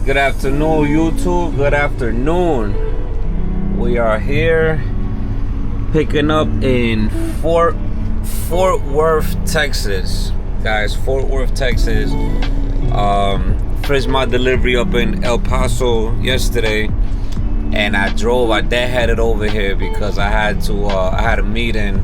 Good afternoon, YouTube. Good afternoon. We are here picking up in Fort Worth, Texas. Guys, Fort Worth, Texas. Finished my delivery up in El Paso yesterday, and I headed over here because I had a meeting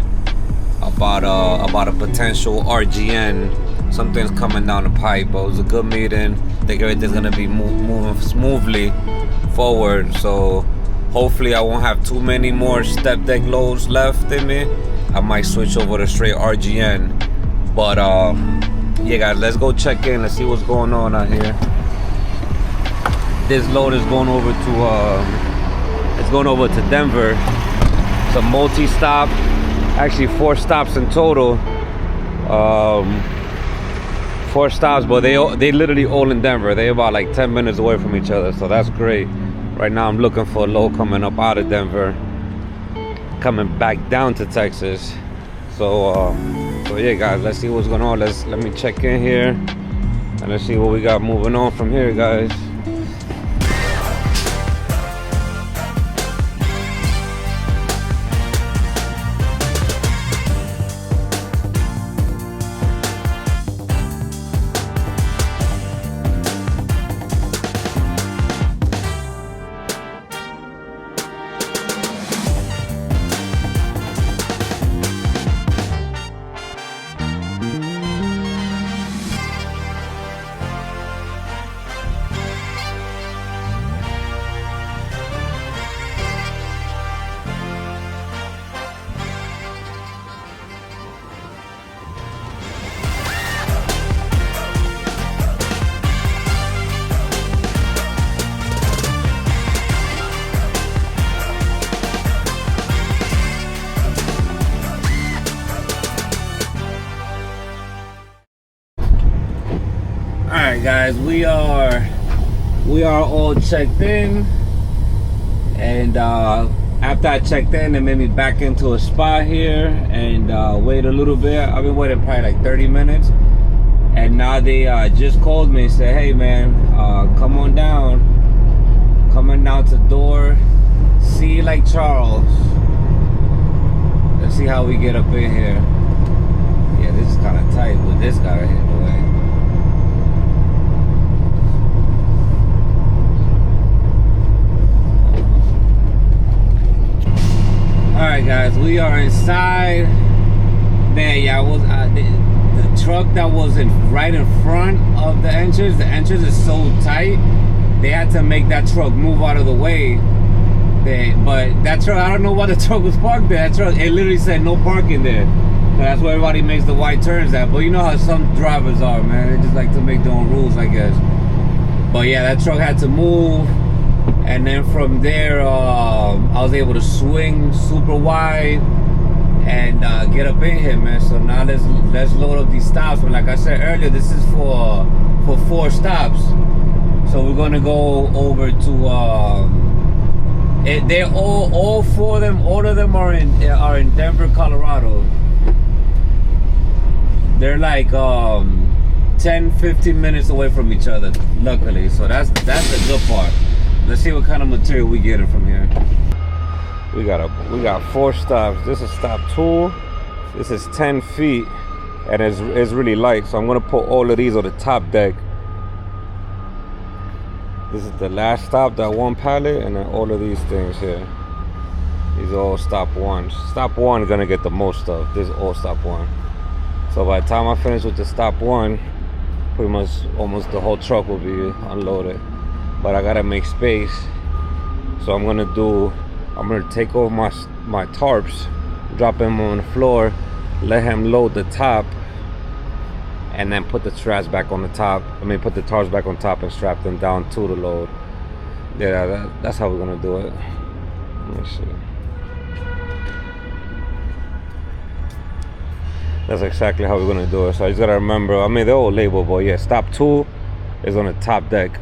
about a potential RGN. Something's coming down the pipe, but it was a good meeting. I think everything's gonna be moving smoothly forward. So hopefully I won't have too many more Stepdeck loads left in me. I might switch over to straight RGN. But yeah, guys, let's go check in. Let's see what's going on out here. This load is going over to Denver. It's a multi-stop, actually 4 stops in total. 4 stops, but they literally all in Denver. They're about like 10 minutes away from each other, so that's great. Right now I'm looking for a load coming up out of Denver, coming back down to Texas. So yeah, guys, let's see what's going on. Let me check in here and let's see what we got moving on from here, guys. Alright, guys, we are all checked in, and after I checked in, they made me back into a spot here and wait a little bit. I've been waiting probably like 30 minutes, and now they just called me and said, hey man, come on down, coming down to door C like Charles. Let's see how we get up in here. Yeah, this is kind of tight with this guy right here in the way. Alright, guys, we are inside. Man, yeah, the truck that was right in front of the entrance is so tight, they had to make that truck move out of the way. But that truck, I don't know why the truck was parked there. That truck, it literally said no parking there. That's where everybody makes the white turns at. But you know how some drivers are, man. They just like to make their own rules, I guess. But yeah, that truck had to move. And then from there, I was able to swing super wide and get up in here, man. So now let's load up these stops. But like I said earlier, this is for 4 stops. So we're gonna go over to. They're all 4 of them. All of them are in Denver, Colorado. They're like 10-15 minutes away from each other, luckily. So that's the good part. Let's see what kind of material we getting from here. We got 4 stops. This is stop 2. This is 10 feet, and it's really light. So I'm gonna put all of these on the top deck. This is the last stop, that 1 pallet, and then all of these things here. These are all stop 1s. Stop 1 is gonna get the most stuff. This is all stop 1. So by the time I finish with the stop 1, pretty much almost the whole truck will be unloaded. But I gotta make space, so I'm gonna take over my tarps, drop them on the floor, let him load the top, and then put the straps back on the top. Put the tarps back on top and strap them down to the load. Yeah, that's how we're gonna do it. Let me see. That's exactly how we're gonna do it. So I just gotta remember. They're all labeled, but yeah, stop 2 is on the top deck.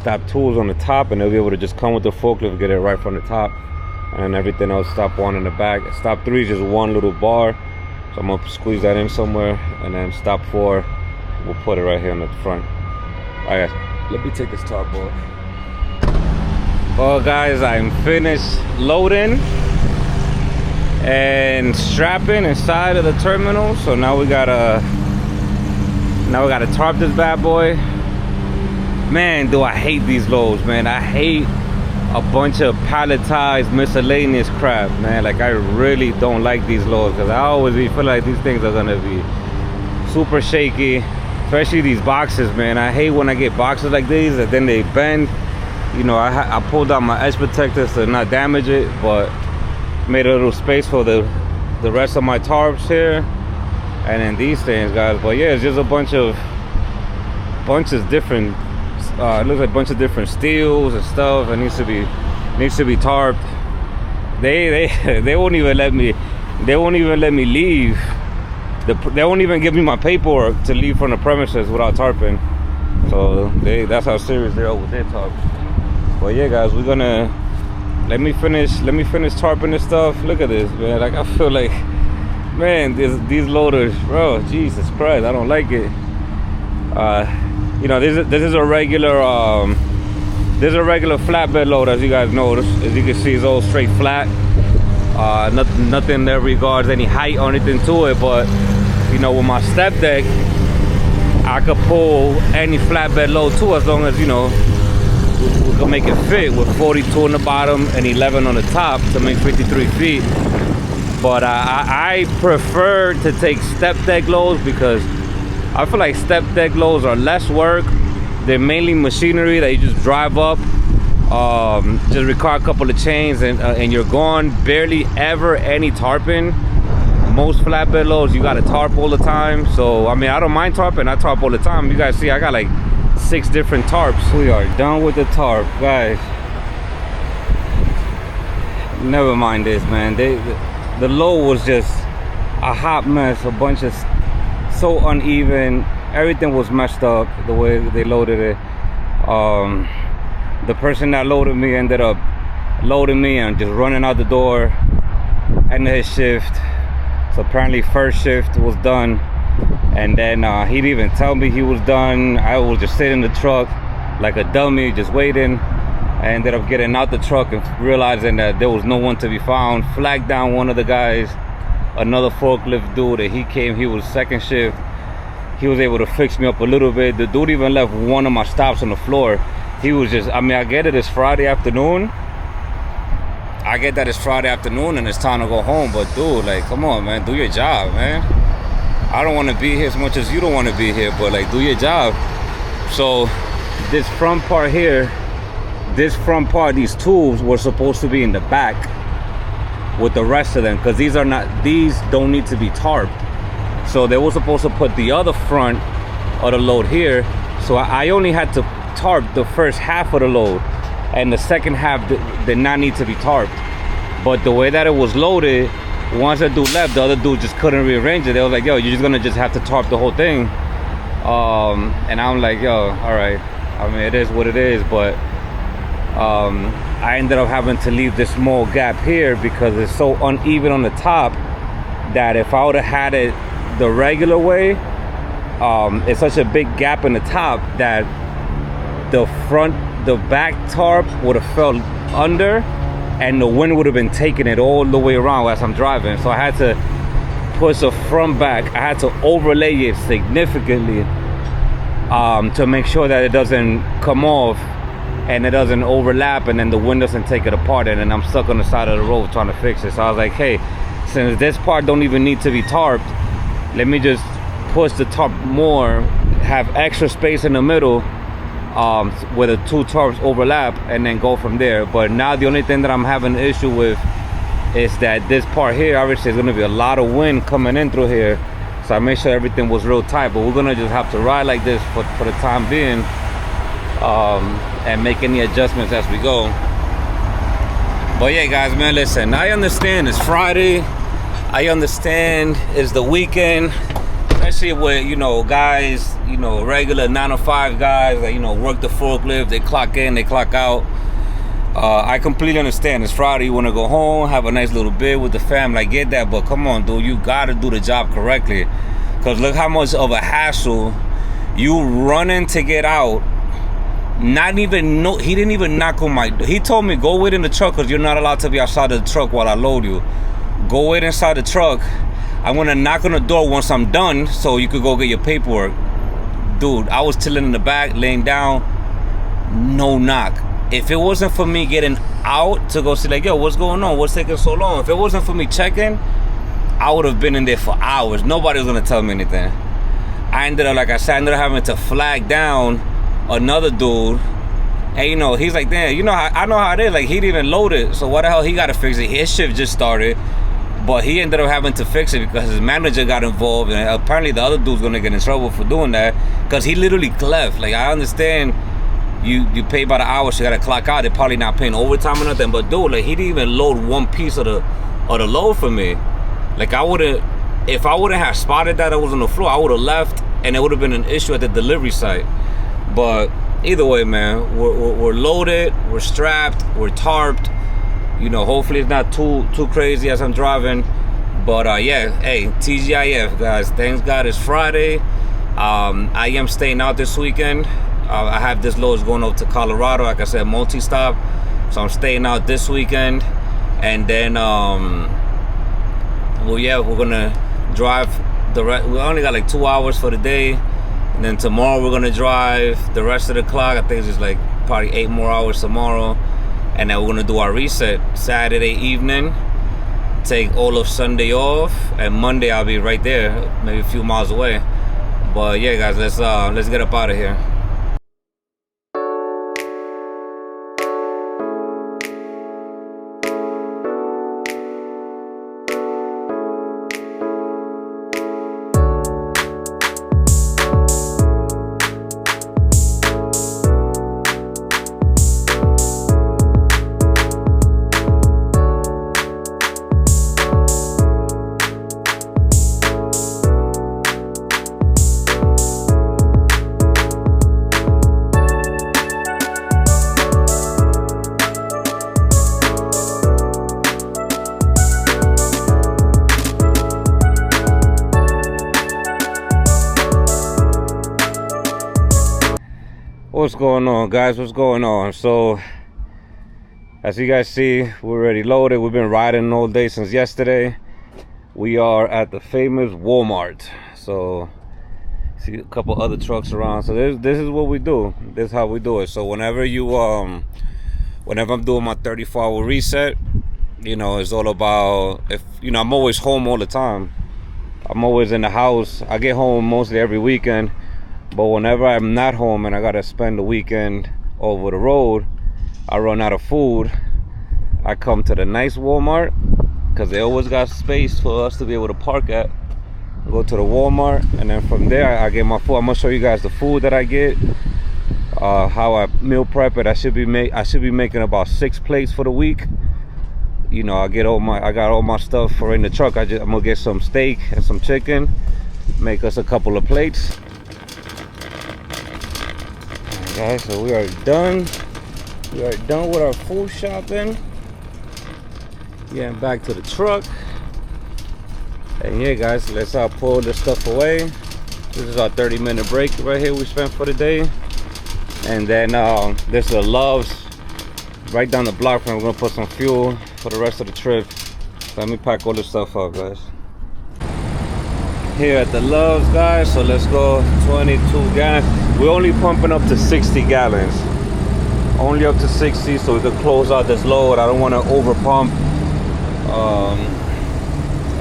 Stop 2 is on the top, and they'll be able to just come with the forklift, get it right from the top, and then everything else, stop 1 in the back. Stop 3 is just 1 little bar, so I'm gonna squeeze that in somewhere, and then stop 4, we'll put it right here in the front. All right, guys. Let me take this top off. Well guys, I'm finished loading and strapping inside of the terminal. So now we gotta tarp this bad boy. Man, do I hate these loads, man. I hate a bunch of palletized miscellaneous crap, man. Like, I really don't like these loads because I always feel like these things are gonna be super shaky, especially these boxes, man. I hate when I get boxes like these and then they bend. You know, I pulled out my edge protectors to not damage it, but made a little space for the rest of my tarps here. And then these things, guys. But yeah, it's just a bunch of different it looks like a bunch of different steels and stuff. It needs to be tarped. They won't even let me leave. They won't even give me my paperwork to leave from the premises without tarping. So that's how serious they are with their tarps. But yeah, guys, we're gonna let me finish tarping this stuff. Look at this, man. Like, I feel like, man, these loaders, bro, Jesus Christ, I don't like it. You know, this is a regular flatbed load, as you guys notice. As you can see, it's all straight flat. Nothing that regards any height or anything to it. But you know, with my step deck, I could pull any flatbed load too, as long as, you know, we can make it fit with 42 on the bottom and 11 on the top to make 53 feet. But I prefer to take step deck loads because I feel like step deck loads are less work. They're mainly machinery that you just drive up, just require a couple of chains and you're gone. Barely ever any tarping. Most flatbed loads you gotta tarp all the time. So I mean, I don't mind tarping. I tarp all the time. You guys see, I got like 6 different tarps. We are done with the tarp, guys. Never mind this, man. The load was just a hot mess. A bunch of so uneven. Everything was messed up the way they loaded it. The person that loaded me ended up loading me and just running out the door. Ended his shift. So apparently first shift was done, and then he didn't even tell me he was done. I was just sitting in the truck like a dummy, just waiting. I ended up getting out the truck and realizing that there was no one to be found. Flagged down one of the guys, another forklift dude, and he came. He was second shift. He was able to fix me up a little bit. The dude even left one of my stops on the floor. He was just, I mean, I get it, it's Friday afternoon. I get that it's Friday afternoon and it's time to go home, but dude, like, come on, man, do your job, man. I don't want to be here as much as you don't want to be here, but like, do your job. So this front part here, these tools were supposed to be in the back with the rest of them, because these don't need to be tarped. So they were supposed to put the other front of the load here. So I only had to tarp the first half of the load, and the second half did not need to be tarped. But the way that it was loaded, once that dude left, the other dude just couldn't rearrange it. They was like, yo, you're just gonna have to tarp the whole thing. And I'm like, yo, all right. I mean, it is what it is, but I ended up having to leave this small gap here because it's so uneven on the top that if I would have had it the regular way, it's such a big gap in the top that the back tarp would have fell under and the wind would have been taking it all the way around as I'm driving. So I had to push the front back. I had to overlay it significantly to make sure that it doesn't come off and it doesn't overlap and then the wind doesn't take it apart, and then I'm stuck on the side of the road trying to fix it. So I was like, hey, since this part don't even need to be tarped, let me just push the tarp more, have extra space in the middle where the two tarps overlap, and then go from there. But now the only thing that I'm having an issue with is that this part here, obviously there's gonna be a lot of wind coming in through here. So I made sure everything was real tight, but we're gonna just have to ride like this for the time being, and make any adjustments as we go. But yeah, guys, man, listen, I understand it's Friday. I understand it's the weekend, especially with, you know, guys, you know, regular 9 to 5 guys that, you know, work the forklift, they clock in, they clock out. I completely understand it's Friday, you want to go home, have a nice little bit with the family. I get that, but come on, dude, you got to do the job correctly. Because look how much of a hassle you running to get out Not even, no, he didn't even knock on my door. He told me, go wait in the truck because you're not allowed to be outside of the truck while I load you. Go wait inside the truck. I'm going to knock on the door once I'm done so you could go get your paperwork. Dude, I was chilling in the back, laying down. No knock. If it wasn't for me getting out to go see, like, yo, what's going on? What's taking so long? If it wasn't for me checking, I would have been in there for hours. Nobody was going to tell me anything. I ended up, like I said, having to flag down another dude. And, you know, he's like, damn, you know, I know how it is. Like, he didn't even load it. So, why the hell he got to fix it? His shift just started. But he ended up having to fix it because his manager got involved. And apparently the other dude's going to get in trouble for doing that. Because he literally left. Like, I understand you pay by the hour, so you got to clock out. They're probably not paying overtime or nothing. But, dude, like, he didn't even load one piece of the load for me. Like, if I wouldn't have spotted that I was on the floor, I would have left. And it would have been an issue at the delivery site. But either way, man, we're loaded, we're strapped, we're tarped. You know, hopefully it's not too crazy as I'm driving. But yeah, hey, TGIF, guys. Thank God it's Friday. I am staying out this weekend. I have this load going up to Colorado, like I said, multi-stop. So I'm staying out this weekend. And then, well, yeah, we're gonna drive the rest. We only got like 2 hours for the day. And then tomorrow we're gonna drive the rest of the clock. I think it's just like probably 8 more hours tomorrow. And then we're gonna do our reset Saturday evening. Take all of Sunday off, and Monday I'll be right there, maybe a few miles away. But yeah, guys, let's get up out of here. What's going on, guys? What's going on? So as you guys see, we're already loaded. We've been riding all day since yesterday. We are at the famous Walmart. So see a couple other trucks around. So this is what we do. This is how we do it. So whenever I'm doing my 34-hour reset, you know, it's all about, if you know, I'm always home all the time. I'm always in the house. I get home mostly every weekend. But whenever I'm not home and I gotta spend the weekend over the road, I run out of food, I come to the nice Walmart, because they always got space for us to be able to park at. Go to the Walmart, and then from there I get my food. I'm gonna show you guys the food that I get, how I meal prep it. I should be making about 6 plates for the week. You know, I got all my stuff for in the truck. I'm gonna get some steak and some chicken, make us a couple of plates. Guys, so we are done. We are done with our food shopping. Getting back to the truck. And yeah, guys, let's pull this stuff away. This is our 30-minute break right here we spent for the day. And then this is the Loves right down the block from. We're gonna put some fuel for the rest of the trip. Let me pack all this stuff up, guys. Here at the Loves, guys, so let's go. 22 gallons. We're only pumping up to 60 gallons. Only up to 60, so we can close out this load. I don't want to over pump.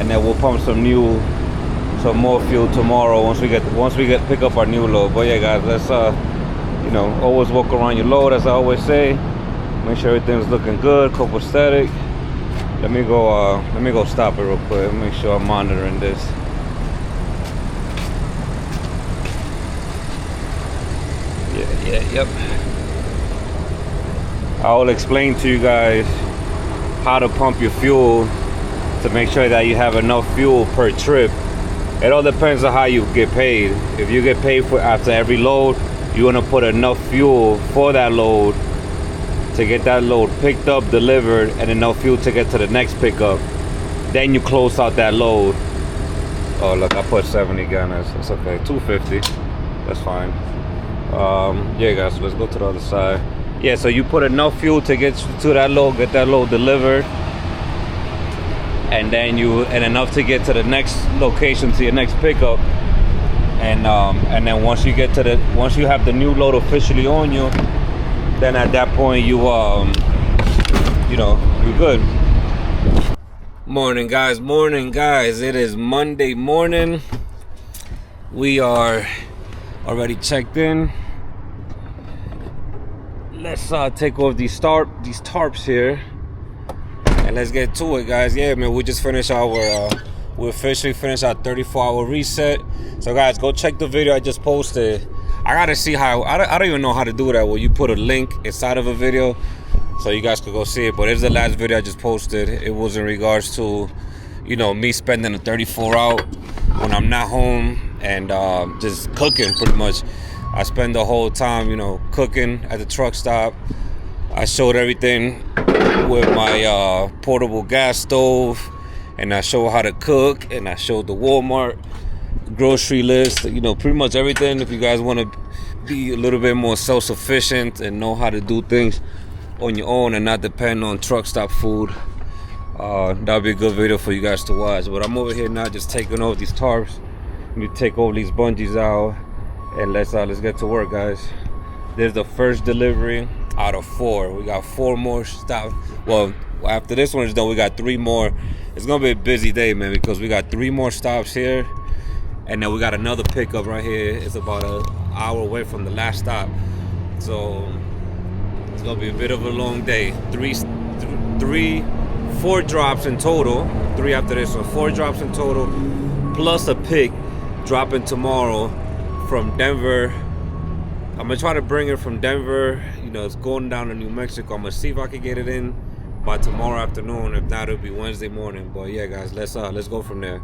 And then we'll pump some more fuel tomorrow once we pick up our new load. But yeah, guys, let's you know, always walk around your load, as I always say. Make sure everything's looking good, copacetic. Let me go stop it real quick. Make sure I'm monitoring this. Yep. I'll explain to you guys how to pump your fuel to make sure that you have enough fuel per trip. It all depends on how you get paid. If you get paid for after every load, you want to put enough fuel for that load to get that load picked up, delivered, and enough fuel to get to the next pickup. Then you close out that load. Oh look, I put 70 gallons. That's okay. 250. That's fine. Yeah, guys, so let's go to the other side. Yeah, so you put enough fuel to get to that load, get that load delivered, and then enough to get to the next location, to your next pickup. And then once you have the new load officially on you, then at that point you're good. Morning guys, it is Monday morning. We are already checked in. Let's take off these tarps here, and let's get to it, guys. Yeah, man, we just finished we officially finished our 34-hour reset. So guys, go check the video I just posted. I gotta see how, I don't even know how to do that, where you put a link inside of a video so you guys could go see it. But it's the last video I just posted. It was in regards to, me spending a 34 out when I'm not home and just cooking pretty much. I spend the whole time, cooking at the truck stop. I showed everything with my portable gas stove, and I showed how to cook, and I showed the Walmart grocery list, pretty much everything. If you guys want to be a little bit more self-sufficient and know how to do things on your own and not depend on truck stop food, that'll be a good video for you guys to watch. But I'm over here now just taking off these tarps. Let me take all these bungees out, and let's get to work, guys. This is the first delivery out of 4. We got 4 more stops. Well, after this one is done, we got 3 more. It's gonna be a busy day, man, because we got 3 more stops here, and then we got another pickup right here. It's about an hour away from the last stop, so it's gonna be a bit of a long day. 4 drops in total. 3 after this, so 4 drops in total, plus a pick dropping tomorrow from Denver. I'm gonna try to bring it from Denver. It's going down to New Mexico. I'm gonna see if I can get it in by tomorrow afternoon. If not, it'll be Wednesday morning. But yeah, guys, let's go from there.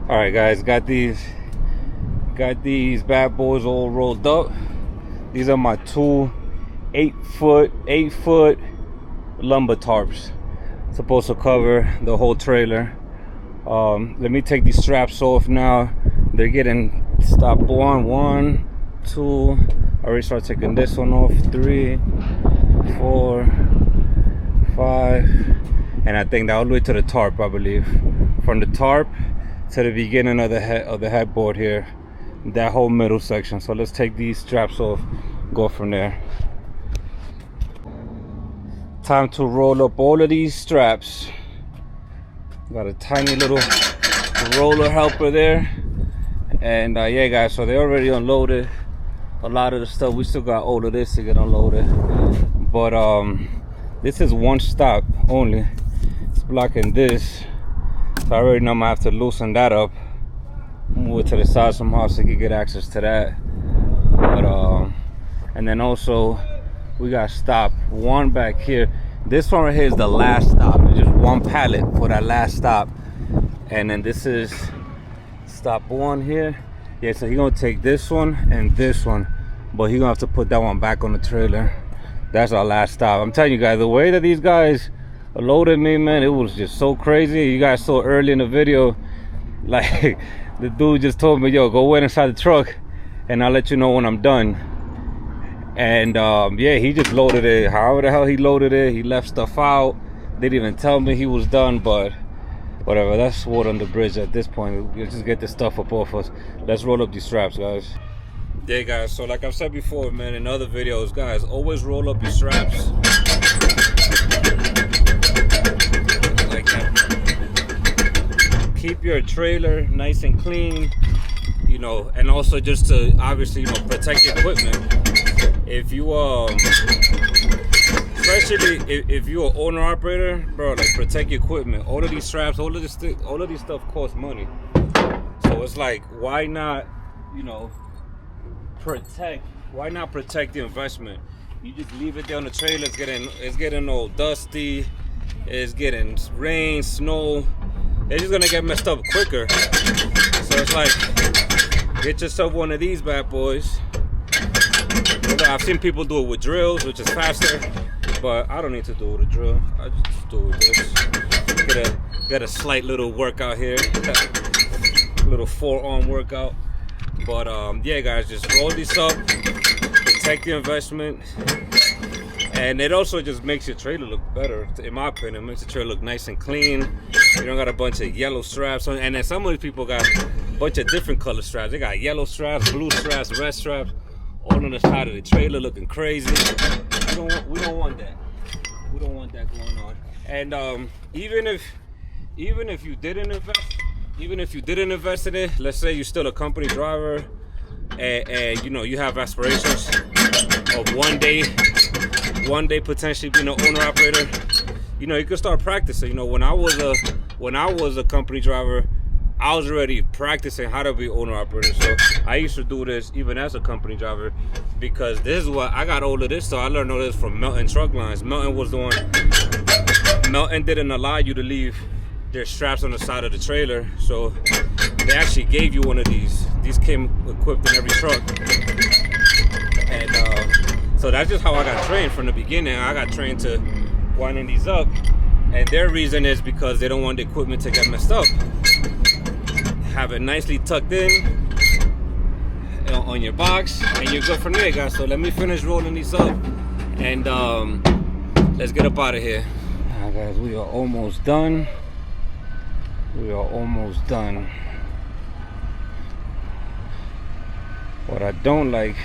Alright guys, got these bad boys all rolled up. These are my 2 8 foot lumber tarps, supposed to cover the whole trailer. Let me take these straps off now. They're getting stopped. 1 2, I already started taking this one off. 3 4 5, and I think that all the way to the tarp, I believe. From the tarp to the beginning of the headboard here, that whole middle section. So let's take these straps off, go from there. Time to roll up all of these straps. Got a tiny little roller helper there, and yeah guys, so they already unloaded a lot of the stuff. We still got all of this to get unloaded, but this is 1 stop only. It's blocking this, so I already know I'm gonna have to loosen that up, move it to the side somehow so you can get access to that. But and then also we got stop 1 back here. This one right here is the last stop. It's just one pallet for that last stop. And then this is stop 1 here. Yeah, so he's gonna take this one and this one, but he's gonna have to put that one back on the trailer. That's our last stop. I'm telling you guys, the way that these guys loaded me, man, it was just so crazy. You guys saw early in the video, like the dude just told me, yo, go wait inside the truck and I'll let you know when I'm done. And yeah, he just loaded it however the hell he loaded it. He left stuff out, didn't even tell me he was done, but whatever, that's water on the bridge at this point. We'll just get this stuff up off us. Let's roll up these straps, guys. Yeah, guys, so like I've said before, man, in other videos, guys, always roll up your straps like that. Keep your trailer nice and clean, you know, and also just to obviously, you know, protect your equipment. If you especially if you're an owner operator, bro, like protect your equipment. All of these straps, all of this stuff costs money. So it's like, why not, you know, why not protect the investment? You just leave it there on the trailer. It's getting all dusty, it's getting rain, snow. It's just gonna get messed up quicker. So it's like, get yourself one of these bad boys. I've seen people do it with drills, which is faster, but I don't need to do it with a drill. I just do it with this. Get a slight little workout here, little forearm workout. But yeah, guys, just roll these up, protect the investment, and it also just makes your trailer look better. In my opinion, it makes the trailer look nice and clean. You don't got a bunch of yellow straps on, and then some of these people got a bunch of different color straps. They got yellow straps, blue straps, red straps, all on the side of the trailer looking crazy. We don't want that. We don't want that going on. And even if you didn't invest in it, let's say you're still a company driver and you know you have aspirations of one day potentially being an owner operator, you know, you can start practicing. You know, when I was a company driver, I was already practicing how to be owner operator. So I used to do this even as a company driver, because this is what I got all of this. So I learned all this from Melton Truck Lines. Melton didn't allow you to leave their straps on the side of the trailer, so they actually gave you one of these. These came equipped in every truck, and so that's just how I got trained from the beginning. I got trained to winding these up, and their reason is because they don't want the equipment to get messed up. Have it nicely tucked in on your box, and you're good from there, guys. So let me finish rolling these up, and let's get up out of here. All right, guys, we are almost done. We are almost done. What I don't like,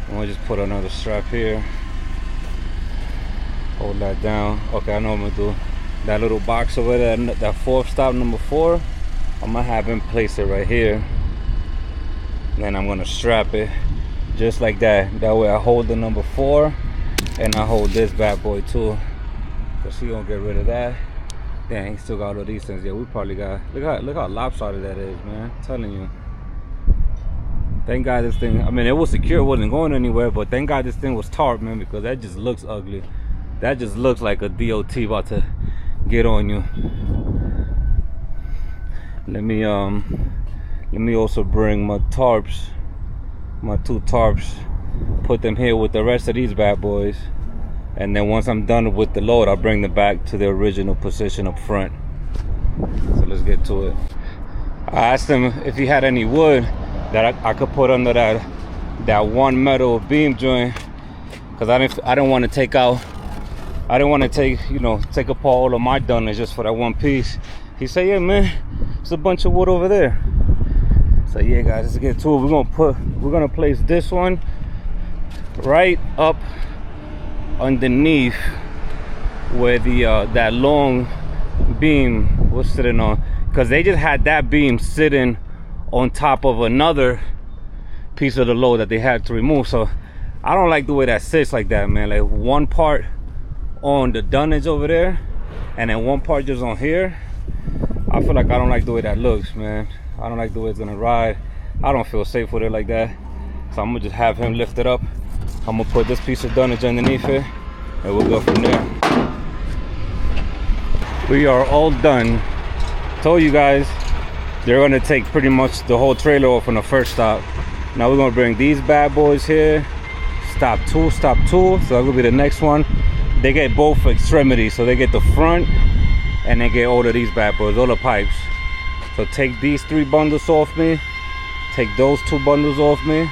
I'm gonna just put another strap here. Hold that down. Okay, I know what I'm gonna do. That little box over there, that fourth stop, number 4, I'm gonna have him place it right here. Then I'm gonna strap it just like that. That way I hold the number 4 and I hold this bad boy too. Cause he gonna get rid of that. Dang, he still got all of these things. Yeah, we probably got, look how lopsided that is, man. I'm telling you. Thank God this thing, I mean, it was secure, it wasn't going anywhere, but thank God this thing was tarp, man, because that just looks ugly. That just looks like a DOT about to get on you. Let me also bring my tarps, my 2 tarps, put them here with the rest of these bad boys. And then once I'm done with the load, I'll bring them back to their original position up front. So let's get to it. I asked him if he had any wood that I could put under that one metal beam joint, because I didn't want to take apart all of my dunnage just for that one piece. He said, yeah, man, there's a bunch of wood over there. So yeah, guys, let's get to it. We're gonna place this one right up underneath where the that long beam was sitting on, because they just had that beam sitting on top of another piece of the load that they had to remove. So I don't like the way that sits like that, man. Like one part on the dunnage over there and then one part just on here. I feel like I don't like the way that looks, man. I don't like the way it's gonna ride. I don't feel safe with it like that. So I'm gonna just have him lift it up. I'm gonna put this piece of dunnage underneath it, and we'll go from there. We are all done. Told you guys they're gonna take pretty much the whole trailer off on the first stop. Now we're gonna bring these bad boys here. Stop two, so that'll be the next one. They get both extremities, so they get the front and they get all of these bad boys, all the pipes. So take these 3 bundles off me, take those 2 bundles off me.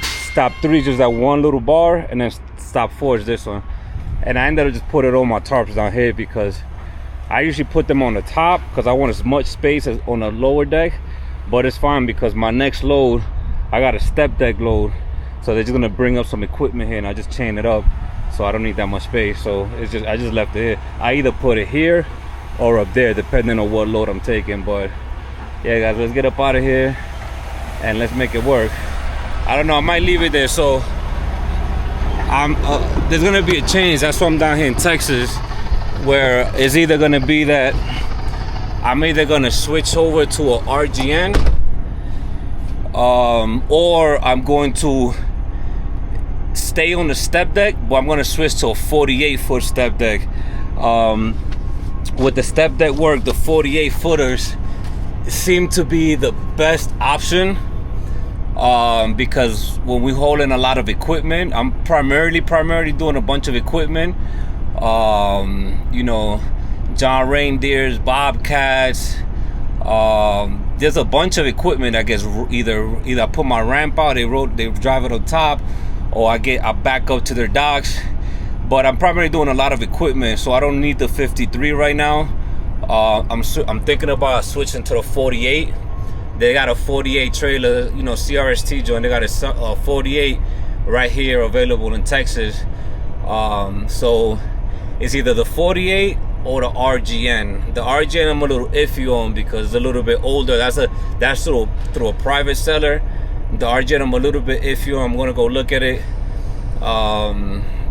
Stop 3 is just that one little bar, and then stop 4 is this one. And I ended up just putting all my tarps down here because I usually put them on the top because I want as much space as on the lower deck, but it's fine because my next load, I got a step deck load, so they're just gonna bring up some equipment here and I just chain it up, so I don't need that much space. So it's just, I just left it here. I either put it here or up there depending on what load I'm taking. But yeah guys, let's get up out of here and let's make it work. I don't know, I might leave it there. So I'm there's gonna be a change. That's why I'm down here in Texas, where it's either gonna be that I'm either gonna switch over to a RGN, or I'm going to stay on the step deck, but I'm gonna switch to a 48-foot step deck. With the step deck work, the 48 footers seem to be the best option, because when we haul in a lot of equipment, I'm primarily doing a bunch of equipment. You know, John Reindeers, Bobcats. There's a bunch of equipment. I guess either I put my ramp out, they drive it on top, or I back up to their docks. But I'm primarily doing a lot of equipment, so I don't need the 53 right now. I'm thinking about switching to the 48. They got a 48 trailer, you know, CRST joint. They got a 48 right here available in Texas. So it's either the 48 or the RGN. The RGN I'm a little iffy on because it's a little bit older. That's through a private seller. The RGN I'm a little bit iffy on. I'm gonna go look at it.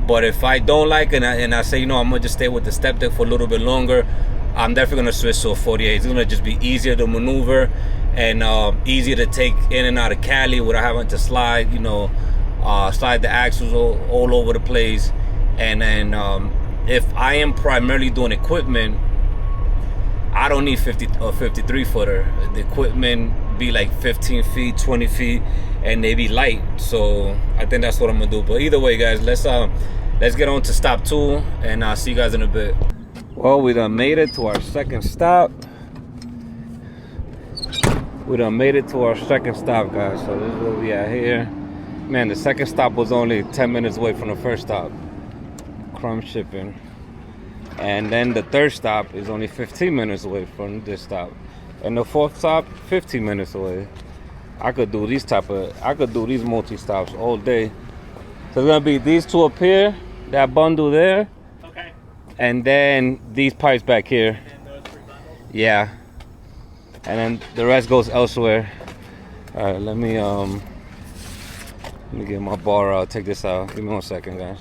But if I don't like it and I say, you know, I'm gonna just stay with the step deck for a little bit longer, I'm definitely gonna switch to a 48. It's gonna just be easier to maneuver and easier to take in and out of Cali without having to slide, you know, slide the axles all over the place. And then if I am primarily doing equipment, I don't need 53 footer. The equipment be like 15 feet, 20 feet, and they be light. So I think that's what I'm gonna do. But either way, guys, let's get on to stop 2, and I'll see you guys in a bit. Well, we done made it to our second stop. We done made it to our second stop, guys. So this is where we at here. Man, the second stop was only 10 minutes away from the first stop. Crumb shipping. And then the third stop is only 15 minutes away from this stop. And the fourth stop, 15 minutes away. I could do these multi-stops all day. So it's gonna be these 2 up here, that bundle there. Okay. And then these pipes back here. And those 3 bundles? Yeah. And then the rest goes elsewhere. All right, let me get my bar out. Take this out. Give me 1 second, guys.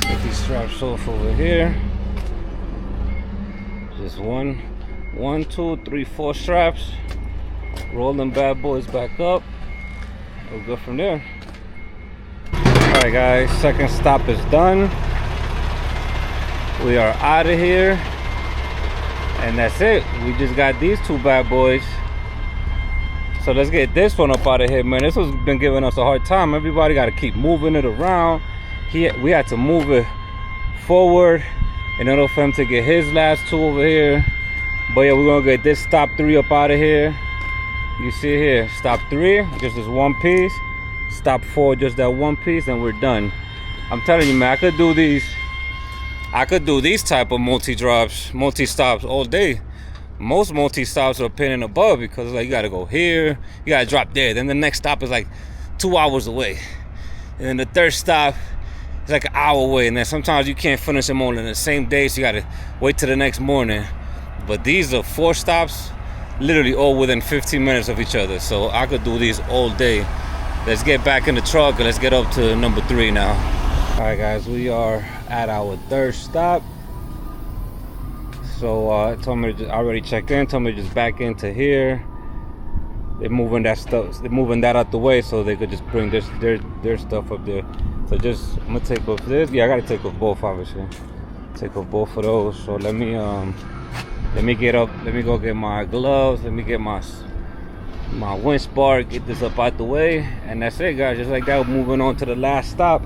Get these straps off over here. Just one, 2, 3, 4 straps. Roll them bad boys back up. We'll go from there. Alright guys, second stop is done. We are out of here. And that's it. We just got these 2 bad boys. So let's get this one up out of here, man. This has been giving us a hard time. Everybody got to keep moving it around. We had to move it forward in order for him to get his last 2 over here. But yeah, we're going to get this stop 3 up out of here. You see here, stop 3, just this 1 piece. Stop 4, just that 1 piece, and we're done. I'm telling you, man, I could do these type of multi-stops all day. Most multi-stops are a pain in the butt because like you gotta go here, you gotta drop there. Then the next stop is like 2 hours away. And then the third stop is like an hour away. And then sometimes you can't finish them all in the same day, so you gotta wait till the next morning. But these are 4 stops, literally all within 15 minutes of each other. So I could do these all day. Let's get back in the truck and let's get up to number 3 now. All right guys, we are at our third stop. So told me to just, I already checked in. Told me to just back into here. They're moving that stuff. They're moving that out the way so they could just bring their stuff up there. So just I'm gonna take off this. Yeah, I gotta take off both, obviously. Take off both of those. So let me get up. Let me go get my gloves. Let me get my winch bar. Get this up out the way, and that's it, guys. Just like that, we're moving on to the last stop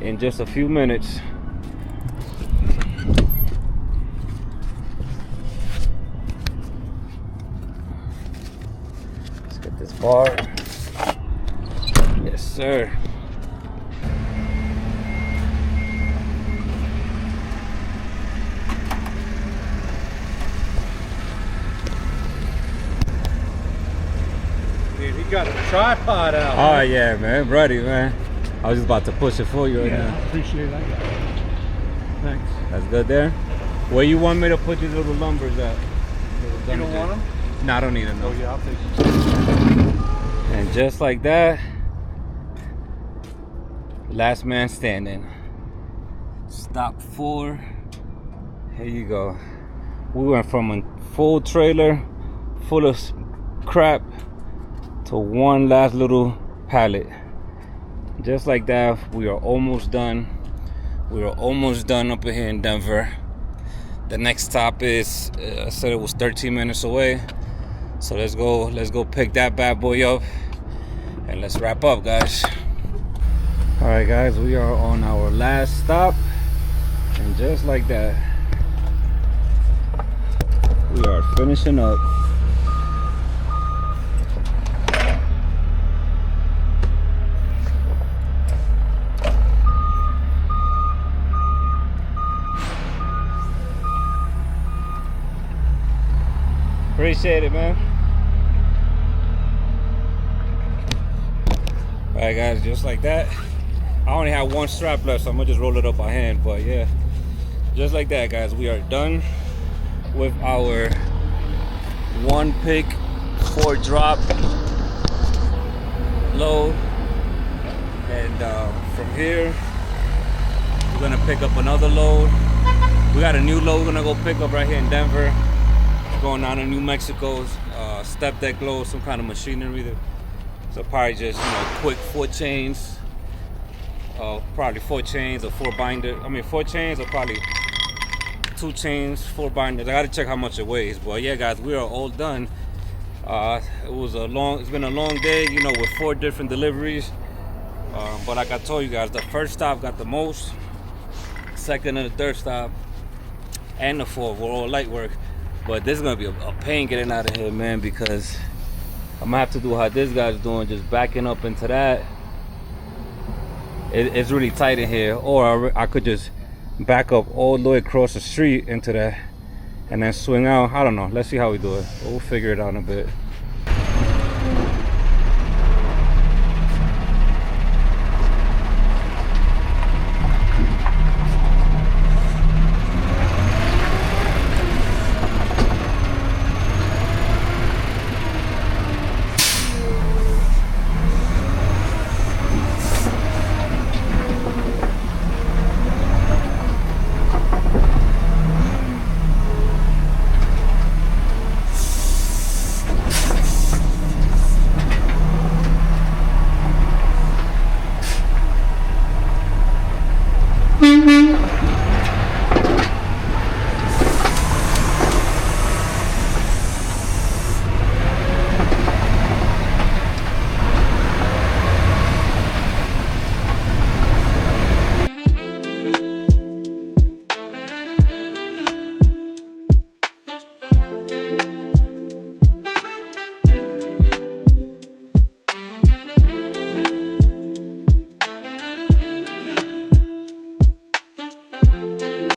in just a few minutes. Let's get this bar. Yes, sir. Dude, he got a tripod out. Oh yeah, man, ready, man. I was just about to push it for you right now. Appreciate that. Thanks. That's good there. Where you want me to put these little lumbers at? You don't want them? No, I don't need them. No. Oh yeah, I'll take them. And just like that, last man standing. Stop 4. Here you go. We went from a full trailer full of crap to one last little pallet. Just like that, we are almost done. We are almost done up here in Denver. The next stop is, I said it was 13 minutes away. So let's go pick that bad boy up and let's wrap up, guys. All right, guys, we are on our last stop, and just like that, we are finishing up. Appreciate it, man. All right, guys, just like that. I only have one strap left, so I'm gonna just roll it up by hand. But yeah, just like that, guys, we are done with our 1 pick 4 drop load. And from here, we're gonna pick up another load. We got a new load we're gonna go pick up right here in Denver. Going down to New Mexico's Stepdeck load, some kind of machinery. So probably just, you know, quick 4 chains. Probably 4 chains or 4 binders. I mean 4 chains or probably 2 chains, 4 binders. I gotta check how much it weighs. But yeah, guys, we are all done. It's been a long day, you know, with 4 different deliveries. But like I told you guys, the first stop got the most. Second and the third stop and the fourth were all light work. But this is gonna be a pain getting out of here, man, because I'm gonna have to do how this guy's doing, just backing up into that. It's really tight in here, or I could just back up all the way across the street into that and then swing out. I don't know. Let's see how we do it. We'll figure it out in a bit.